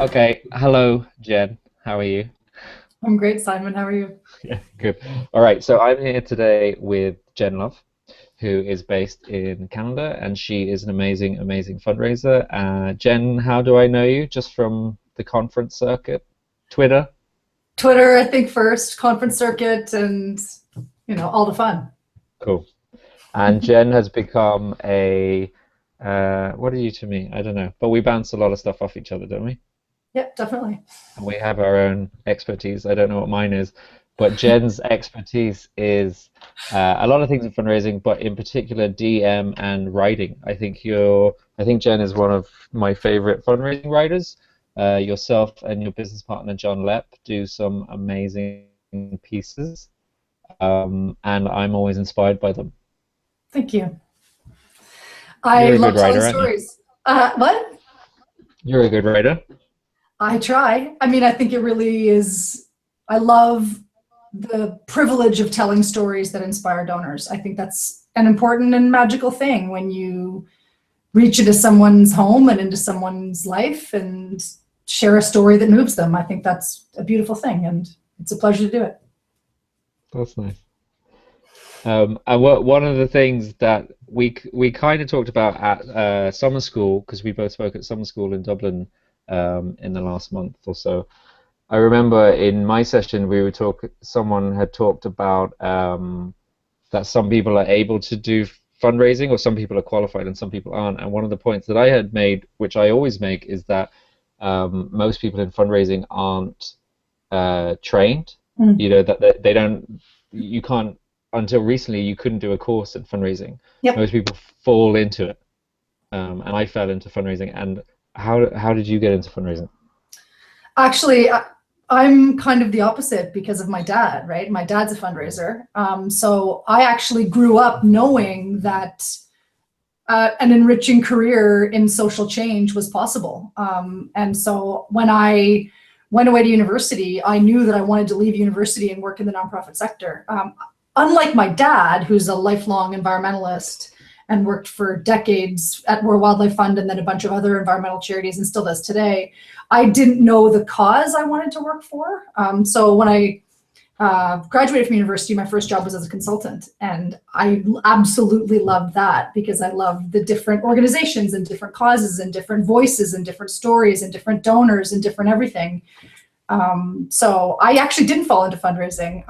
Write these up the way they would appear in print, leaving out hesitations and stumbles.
Okay, hello, Jen. How are you? I'm great, Simon. How are you? Yeah, good. All right, so I'm here today with Jen Love, who is based in Canada, and she is an amazing, amazing fundraiser. Jen, how do I know you? Just from the conference circuit, Twitter? Twitter, I think first, conference circuit, and all the fun. Cool. And Jen has become what are you to me? I don't know, but we bounce a lot of stuff off each other, don't we? Yep, definitely. And we have our own expertise. I don't know what mine is, but Jen's expertise is a lot of things in fundraising, but in particular DM and writing. I think Jen is one of my favorite fundraising writers. Yourself and your business partner John Lepp do some amazing pieces, and I'm always inspired by them. Thank you. You're I a good love telling writer, aren't you? stories. What? You're a good writer. I try. I mean, I think it really is. I love the privilege of telling stories that inspire donors. I think that's an important and magical thing when you reach into someone's home and into someone's life and share a story that moves them. I think that's a beautiful thing, and it's a pleasure to do it. That's nice. And one of the things that we kind of talked about at summer school, because we both spoke at summer school in Dublin in the last month or so. I remember in my session someone had talked about that some people are able to do fundraising, or some people are qualified and some people aren't. And one of the points that I had made, which I always make, is that most people in fundraising aren't trained. Mm. You know that they don't. You can't. Until recently, you couldn't do a course in fundraising. Yep. Most people fall into it, and I fell into fundraising. And how did you get into fundraising? Actually, I'm kind of the opposite because of my dad, right? My dad's a fundraiser. So I actually grew up knowing that an enriching career in social change was possible. And so when I went away to university, I knew that I wanted to leave university and work in the nonprofit sector. Unlike my dad, who's a lifelong environmentalist and worked for decades at World Wildlife Fund and then a bunch of other environmental charities and still does today, I didn't know the cause I wanted to work for. So when I graduated from university, my first job was as a consultant. And I absolutely loved that because I love the different organizations and different causes and different voices and different stories and different donors and different everything. So I actually didn't fall into fundraising.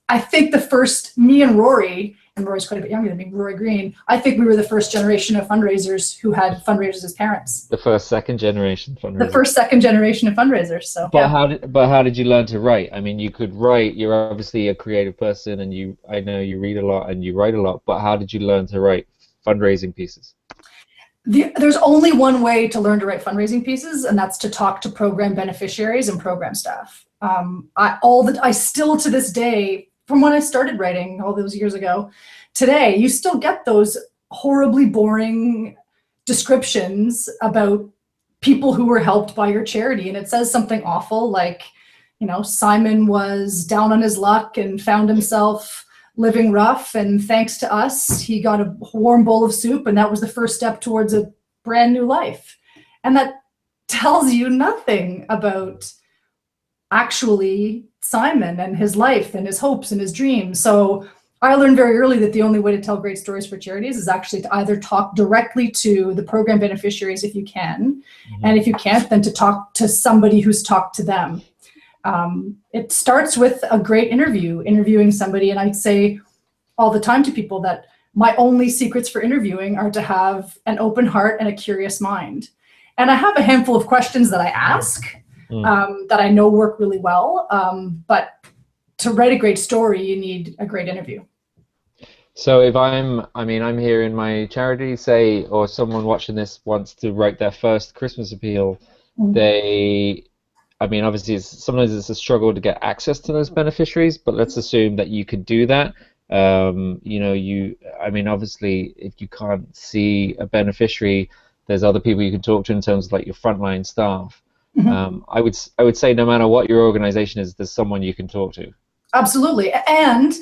I think the first, me and Rory's quite a bit younger than me, Rory Green, I think we were the first generation of fundraisers who had fundraisers as parents. The first, second generation The fundraisers. first, second generation of fundraisers. So yeah. But how did you learn to write? I mean, you could write. You're obviously a creative person, and I know you read a lot and you write a lot. But how did you learn to write fundraising pieces? There's only one way to learn to write fundraising pieces, and that's to talk to program beneficiaries and program staff. I still to this day, from when I started writing all those years ago, today you still get those horribly boring descriptions about people who were helped by your charity, and it says something awful like, Simon was down on his luck and found himself living rough, and thanks to us he got a warm bowl of soup, and that was the first step towards a brand new life. And that tells you nothing about actually Simon and his life and his hopes and his dreams. So I learned very early that the only way to tell great stories for charities is actually to either talk directly to the program beneficiaries if you can, Hmm. and if you can't, then to talk to somebody who's talked to them. It starts with a great interviewing somebody. And I say all the time to people that my only secrets for interviewing are to have an open heart and a curious mind. And I have a handful of questions that I ask Mm. that I know work really well. But to write a great story, you need a great interview. So if I mean, I'm here in my charity, say, or someone watching this wants to write their first Christmas appeal, Mm. they, I mean, obviously, sometimes it's a struggle to get access to those beneficiaries, but let's assume that you could do that. I mean, obviously, if you can't see a beneficiary, there's other people you can talk to in terms of like your frontline staff. Mhm. I would say no matter what your organization is, there's someone you can talk to. Absolutely. And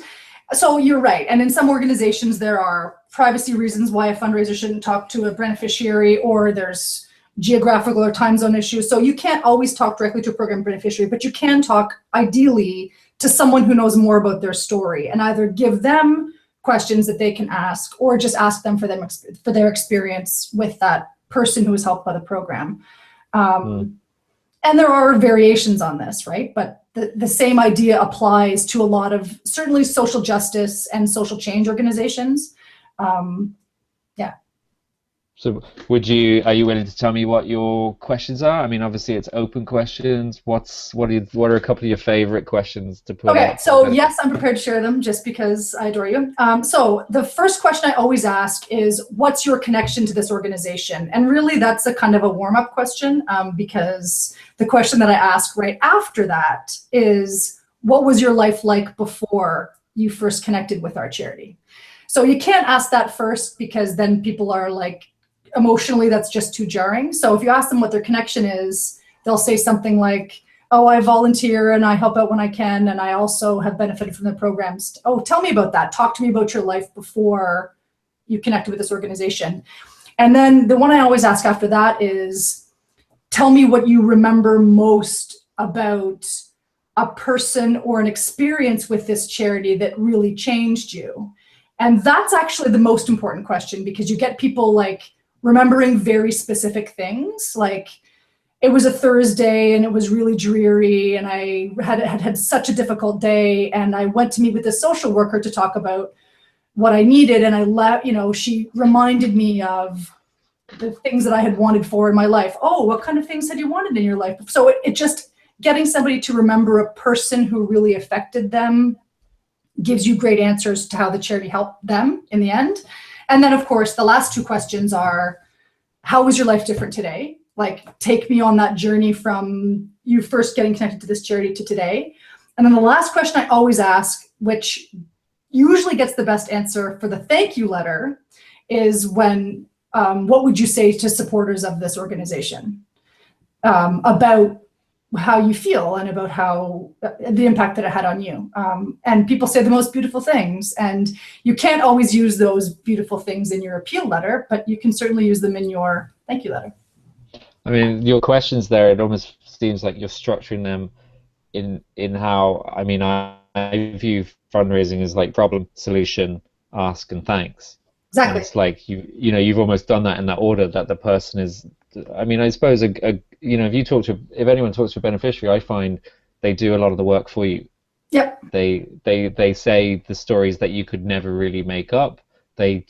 so you're right. And in some organizations, there are privacy reasons why a fundraiser shouldn't talk to a beneficiary, or there's geographical or time zone issues. So you can't always talk directly to a program beneficiary, but you can talk ideally to someone who knows more about their story and either give them questions that they can ask or just ask them for their experience with that person who was helped by the program. And there are variations on this, right? But the same idea applies to a lot of certainly social justice and social change organizations. Yeah. So are you willing to tell me what your questions are? I mean, obviously it's open questions. What are a couple of your favorite questions to put Okay, out? so yes, I'm prepared to share them just because I adore you. So the first question I always ask is, what's your connection to this organization? And really that's a kind of a warm-up question, because the question that I ask right after that is, what was your life like before you first connected with our charity? So you can't ask that first because then people are like, emotionally, that's just too jarring. So if you ask them what their connection is, they'll say something like, oh, I volunteer and I help out when I can, and I also have benefited from the programs. Oh, tell me about that. Talk to me about your life before you connected with this organization. And then the one I always ask after that is, tell me what you remember most about a person or an experience with this charity that really changed you. And that's actually the most important question, because you get people like remembering very specific things, like it was a Thursday and it was really dreary and I had such a difficult day, and I went to meet with a social worker to talk about what I needed, and she reminded me of the things that I had wanted for in my life. Oh, what kind of things had you wanted in your life? So it just getting somebody to remember a person who really affected them gives you great answers to how the charity helped them in the end. And then, of course, the last two questions are, how is your life different today? Like, take me on that journey from you first getting connected to this charity to today. And then the last question I always ask, which usually gets the best answer for the thank you letter, is what would you say to supporters of this organization about how you feel and about how the impact that it had on you. And people say the most beautiful things, and you can't always use those beautiful things in your appeal letter, but you can certainly use them in your thank you letter. I mean, your questions there, it almost seems like you're structuring them in how, I mean, I view fundraising as like problem, solution, ask, and thanks. And Exactly. it's like you've almost done that in that order, that the person is. I mean, I suppose if anyone talks to a beneficiary, I find they do a lot of the work for you. Yep. They say the stories that you could never really make up. They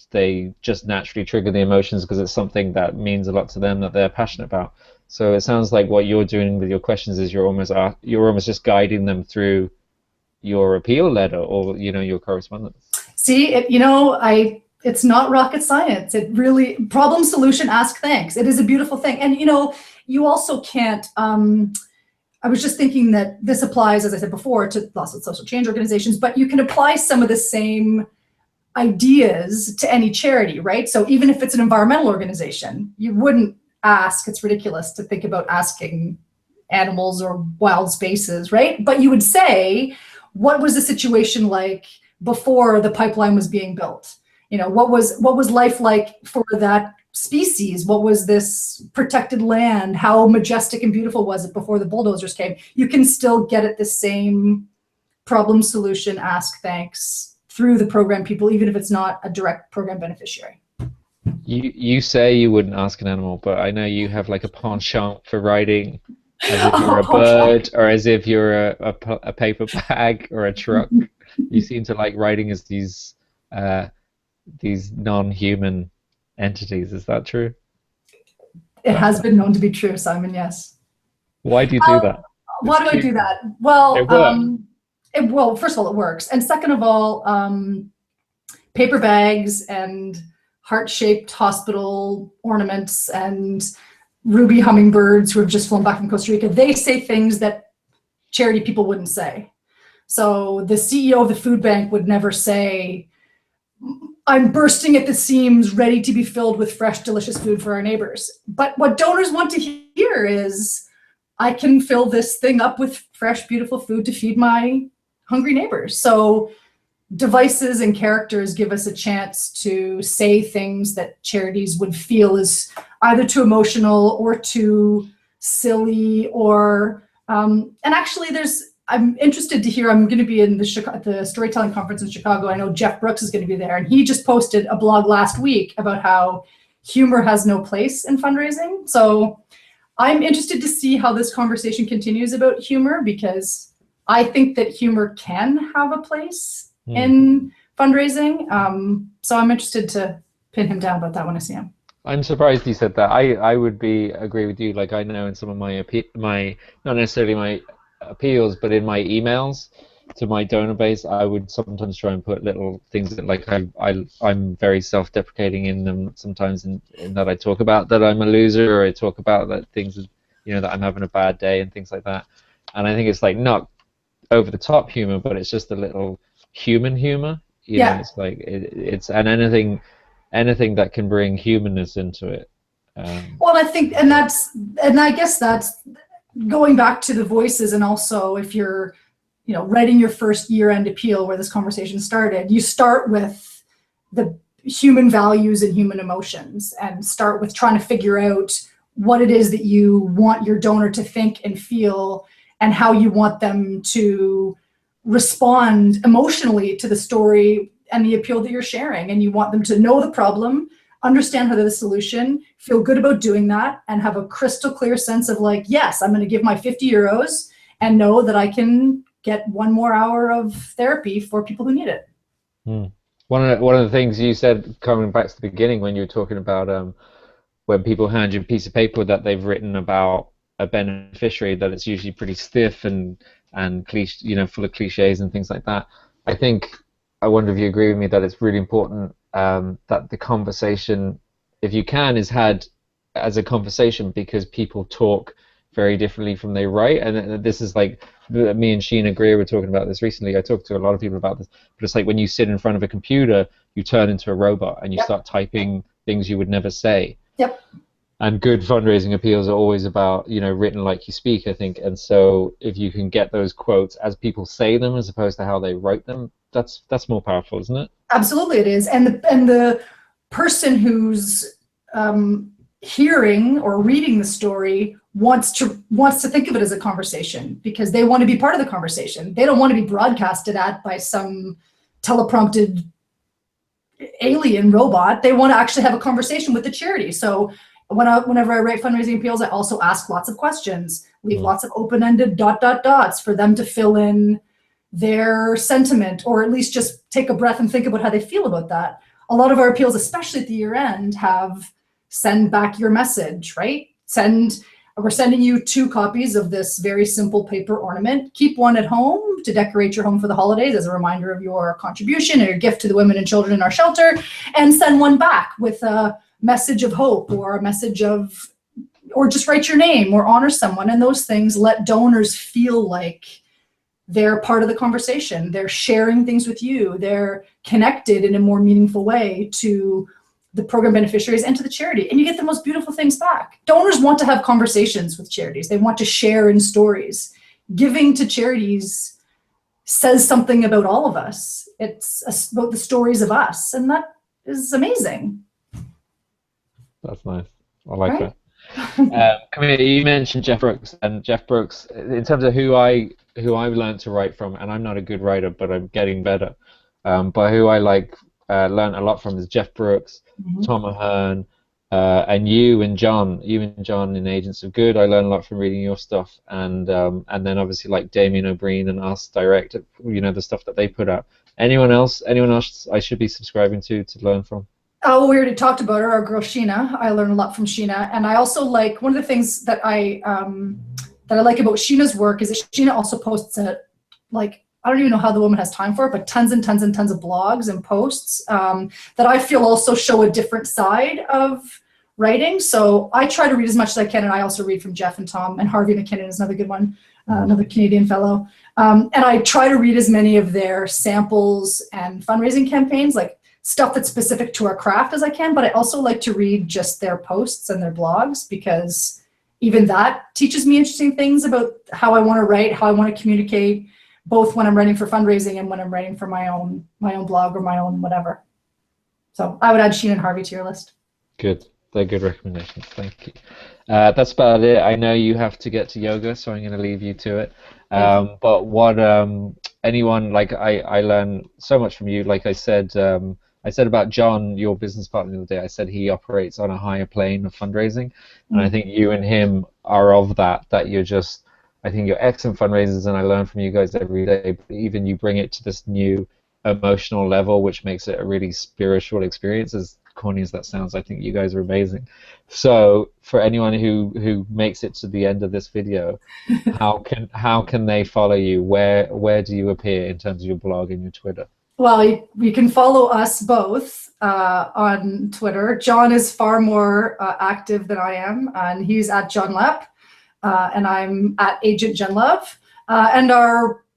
just naturally trigger the emotions because it's something that means a lot to them, that they're passionate about. So it sounds like what you're doing with your questions is you're almost just guiding them through your appeal letter or your correspondence. See, it's not rocket science. It really, problem, solution, ask, thanks. It is a beautiful thing. And you also can't, I was just thinking that this applies, as I said before, to lots of social change organizations, but you can apply some of the same ideas to any charity, right? So even if it's an environmental organization, you wouldn't ask, it's ridiculous to think about asking animals or wild spaces, right? But you would say, what was the situation like before the pipeline was being built? What was life like for that species? What was this protected land? How majestic and beautiful was it before the bulldozers came? You can still get at the same problem, solution, ask, thanks through the program people, even if it's not a direct program beneficiary. You say you wouldn't ask an animal, but I know you have like a penchant for writing as if you're a bird or as if you're a paper bag or a truck. You seem to like writing as these non-human entities. Is that true? It has been known to be true, Simon, yes. Why do you do that? Why do I do that? Well, it works. Well, first of all, it works. And second of all, paper bags and heart-shaped hospital ornaments and ruby hummingbirds who have just flown back from Costa Rica, they say things that charity people wouldn't say. So the CEO of the food bank would never say, I'm bursting at the seams, ready to be filled with fresh, delicious food for our neighbors. But what donors want to hear is, I can fill this thing up with fresh, beautiful food to feed my hungry neighbors. So devices and characters give us a chance to say things that charities would feel is either too emotional or too silly, or and actually I'm interested to hear. I'm going to be in the storytelling conference in Chicago. I know Jeff Brooks is going to be there, and he just posted a blog last week about how humor has no place in fundraising. So I'm interested to see how this conversation continues about humor, because I think that humor can have a place in fundraising. So I'm interested to pin him down about that when I see him. I'm surprised you said that. I would agree with you. Like I know in some of my not necessarily my appeals, but in my emails to my donor base, I would sometimes try and put little things that like I'm very self-deprecating in them sometimes, in that I talk about that I'm a loser, or I talk about that things, that I'm having a bad day and things like that. And I think it's like not over the top humor, but it's just a little human humor. It's like it's and anything that can bring humanness into it. Well, I think, and I guess that's going back to the voices, and also if you're, writing your first year-end appeal where this conversation started, you start with the human values and human emotions, and start with trying to figure out what it is that you want your donor to think and feel, and how you want them to respond emotionally to the story and the appeal that you're sharing. And you want them to know the problem, understand how they're the solution, feel good about doing that, and have a crystal clear sense of like, yes, I'm going to give my 50 euros and know that I can get one more hour of therapy for people who need it. One of the things you said, coming back to the beginning, when you were talking about when people hand you a piece of paper that they've written about a beneficiary, that it's usually pretty stiff and full of cliches and things like that. I wonder if you agree with me that it's really important that the conversation, if you can, is had as a conversation, because people talk very differently from they write. And this is like, me and Sheena Greer were talking about this recently. I talked to a lot of people about this, but it's like when you sit in front of a computer, you turn into a robot and you start typing things you would never say. Yep. And good fundraising appeals are always about, written like you speak, I think. And so if you can get those quotes as people say them, as opposed to how they wrote them, that's more powerful, isn't it? Absolutely, it is. And the person who's hearing or reading the story wants to think of it as a conversation, because they want to be part of the conversation. They don't want to be broadcasted at by some teleprompted alien robot. They want to actually have a conversation with the charity. So whenever I write fundraising appeals, I also ask lots of questions, leave lots of open-ended ... dots for them to fill in their sentiment, or at least just take a breath and think about how they feel about that. A lot of our appeals, especially at the year end, have send back your message, right? We're sending you 2 copies of this very simple paper ornament. Keep one at home to decorate your home for the holidays as a reminder of your contribution or your gift to the women and children in our shelter, and send one back with a message of hope, or a message of, or just write your name or honor someone. And those things let donors feel like they're part of the conversation. They're sharing things with you. They're connected in a more meaningful way to the program beneficiaries and to the charity. And you get the most beautiful things back. Donors want to have conversations with charities. They want to share in stories. Giving to charities says something about all of us. It's about the stories of us. And that is amazing. That's nice. I like that. Camilla, you mentioned Jeff Brooks, and Jeff Brooks, in terms of who I learned to write from, and I'm not a good writer, but I'm getting better. But who I learned a lot from is Jeff Brooks, Tom Ahern, and you and John in Agents of Good. I learned a lot from reading your stuff, and then obviously like Damien O'Brien and Us Direct, the stuff that they put out. Anyone else I should be subscribing to learn from? Oh, we already talked about her, our girl Sheena. I learned a lot from Sheena, and I also like, one of the things that I like about Sheena's work is that Sheena also posts I don't even know how the woman has time for it, but tons and tons and tons of blogs and posts that I feel also show a different side of writing. So I try to read as much as I can, and I also read from Jeff and Tom, and Harvey McKinnon is another good one, another Canadian fellow. And I try to read as many of their samples and fundraising campaigns, like stuff that's specific to our craft, as I can, but I also like to read just their posts and their blogs, because even that teaches me interesting things about how I want to write, how I want to communicate, both when I'm writing for fundraising and when I'm writing for my own blog or my own whatever. So I would add Sheena and Harvey to your list. Good. They're good recommendations. Thank you. That's about it. I know you have to get to yoga, so I'm going to leave you to it. Thank you. But what anyone like I learn so much from you. Like I said about John, your business partner the other day. I said he operates on a higher plane of fundraising, and I Mm. think you and him are of that. That you're just, I think you're excellent fundraisers, and I learn from you guys every day. But even you bring it to this new emotional level, which makes it a really spiritual experience. As corny as that sounds, I think you guys are amazing. So for anyone who makes it to the end of this video, how can they follow you? Where do you appear in terms of your blog and your Twitter? Well, you can follow us both on Twitter. John is far more active than I am, and he's at John Lepp, and I'm at Agent Jen Love. And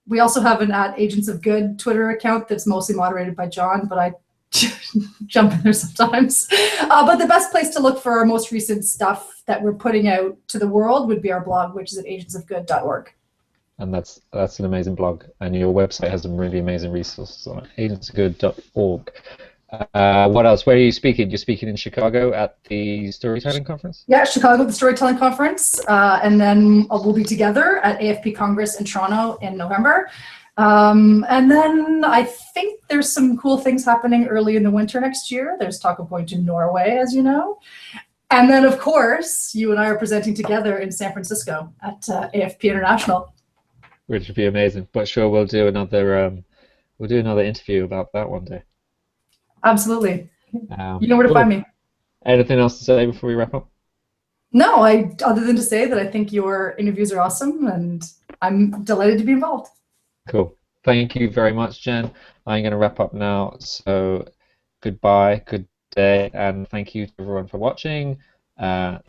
we also have an at Agents of Good Twitter account that's mostly moderated by John, but I jump in there sometimes. But the best place to look for our most recent stuff that we're putting out to the world would be our blog, which is at agentsofgood.org. And that's an amazing blog, and your website has some really amazing resources on it. agentsofgood.org. What else? Where are you speaking? You're speaking in Chicago at the Storytelling Conference? Yeah, Chicago, the Storytelling Conference. And then we'll be together at AFP Congress in Toronto in November. And then I think there's some cool things happening early in the winter next year. There's talk of going to Norway, as you know. And then, of course, you and I are presenting together in San Francisco at AFP International. Which would be amazing. But sure, we'll do another interview about that one day. Absolutely. You know where to Cool. find me. Anything else to say before we wrap up? No, other than to say that I think your interviews are awesome, and I'm delighted to be involved. Cool. Thank you very much, Jen. I'm going to wrap up now. So goodbye, good day, and thank you to everyone for watching. Yeah.